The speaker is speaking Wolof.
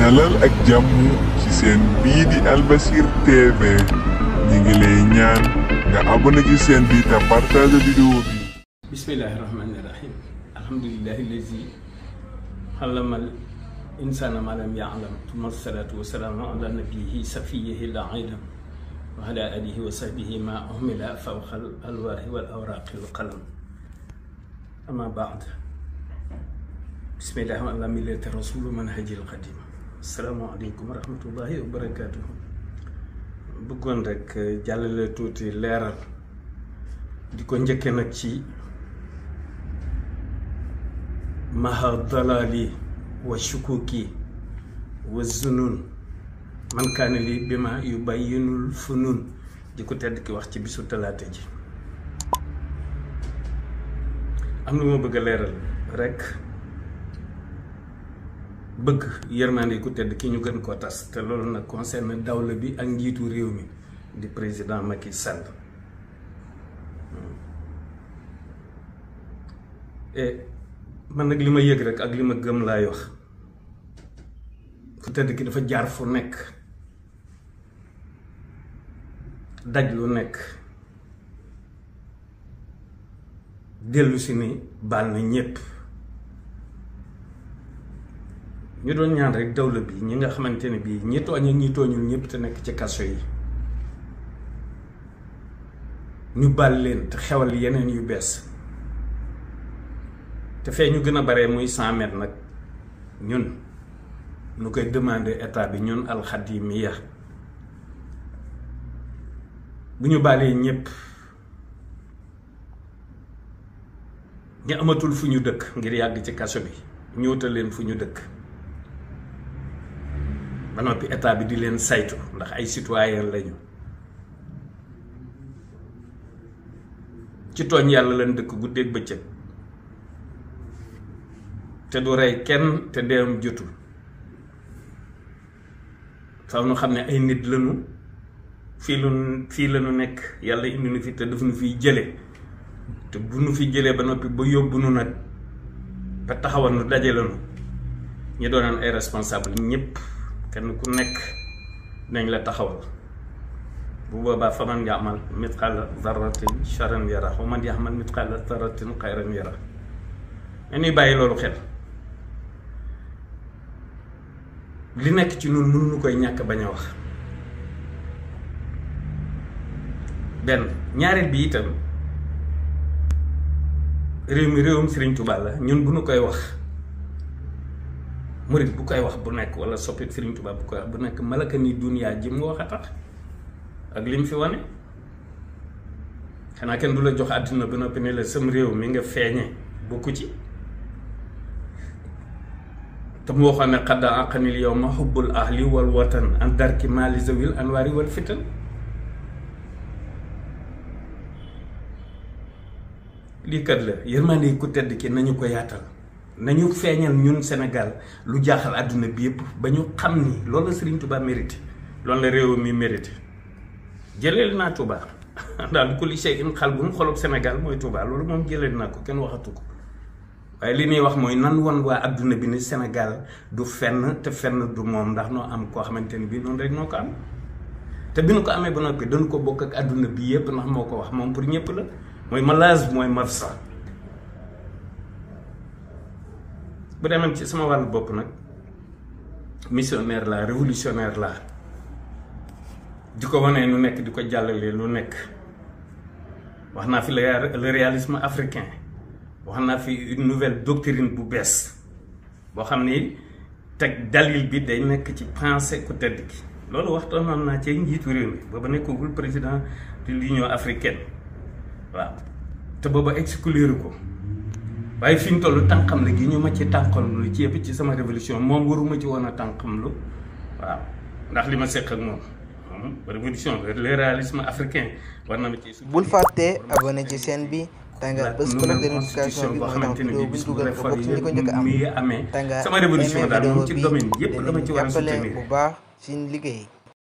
dalal ak jàmm ci seen bii di Albasir TV ñi ngi lay ñaan nga abonné ci seen bi te partage vidéo bi. bismillahi rahmani rahim alhamdulillahi lazi xalamal insana ma lam ya'lam tuma salatu wasalaamu ala nabiyihi safiyihi la ilam wa ala alihi wa sahbihi ma uhmila fawqa al alwaahi wal awraaqi wal qalam amma baad bismillahi wa ala millati rasulu manhajil qadim assalaamu aleykum wa rahmatullahi wa barakatuhu. bëggoon rek jàllale tuuti leeral di ko njëkke nag ci maha dalali wa shukuki wa zunun man kaana li bima yubayyinul funun di ko tedd ki wax ci bisu talaata ji. am lu ma bëgg a leeral rek bëgg yërmande ku tedd ki ñu gën koo tas te loolu nag concerne dawla bi ak njiitu réew mi di président Macky Sall. man nag li ma yëg rek ak li ma gëm laay wax. ku tedd ki dafa jaar fu nekk daj lu nekk dellu si ni baal na ñépp. ñu doon ñaan rek dawla bi ñi nga xamante ne bii ñi tooñ ak ñi tooñul ñépp te nekk ci kaso yi ñu baal leen te xewal yeneen yu bees te fee ñu gën a bare muy 100 mètres nag ñun nu koy demander état bi ñun alxadimiya bu ñu baalee ñépp ñu amatul fu ñu dëkk ngir yàgg ci kaso bi ñu wutal leen fu ñu dëkk ba noppi état bi di leen saytu ndax ay citoyen lañu ci tooñ yàlla leen dëkk guddeeg bëccëg te du rey kenn te deem jotul faw nu xam ne ay nit lañu fii lañu nekk yàlla indi nu fi te daf nu fiy jële te bu nu fi jëlee ba noppi ba yóbbu nu nag ba taxawal nu daje lañu ñu doonaan ay responsable ñépp kenn ku nekk nañ la taxawal bu boobaa fa man ya'mal mitqaala zarratin charran yara wa man ya'mal mitqaala zarratin xayran yara nañuy bàyyi loolu xel. li nekk ci ñun mënuñu koy ñàkk bañ a wax. benn ñaareel bi itam réew mi réewum Sëriñ Tuubaa la ñun bu nu koy wax murit bu koy wax bu nekk wala soppit Sëriñ Tuubaa bu koy wax bu nekk malaka ni duniyaa ji mu wax a tax ak lim fi wane xanaa kenn du la jox àddina ba noppi ne la sam réew mi nga feeñe bokku ci te mu waxoon ne xadda aqanil yow ma xubbul ahli wal watan an darki mali zawil anwaari wal fitan. lii kat la yërmande ku tedd ki nañu ko yaatal nañu feeñal ñun Sénégal lu jaaxal àdduna bi yëpp ba ñu xam ni loolu la Serigne Touba mérité loolu la réew mi mérité. jëleel naa Touba daal kulli shay'in qalbun xolub Sénégal mooy Touba loolu moom jëleel naa ko kenn waxatu ko waaye li ñuy wax mooy nan wan waa àdduna bi ni Sénégal du fenn te fenn du moom ndax noo am koo xamante ni bii noonu rek noo ko am te bi nu ko amee ba noppi dañu ko bokk ak àdduna bi yëpp ndax moo ko wax moom pour ñëpp la. mooy malaaz mooy mafsa. bu demee ci sama wàllu bopp nag missionnaire la révolutionnaire la di ko wanee nu nekk di ko jàllale lu nekk wax naa fi le réalisme africain wax naa fi une nouvelle doctrine bu bees boo xam ni teg dalil bi day nekk ci pensée ku tedd ki loolu waxtaanoon naa ci njiitu réew mi booba nekkagul président de l'Union africaine. waaw te booba exclure ko waaye fi ñu toll tànqam la gi ñu ma ci tànqam lu ci yëpp ci sama révolution moom waruma ci woon a tànqam lu waaw ndax li ma seq ak moom révolution le réalisme africain war na ma ci. bul fàtte abonné ci chaîne bi tanga bés cloche de notification bi mooy tax vidéo bu dugal nga bokk ci ñi ko njëkk a am tanga sama révolution daal moom ci domaine yëpp dama ci war a jàppale soutenir bu baax suñu liggéey.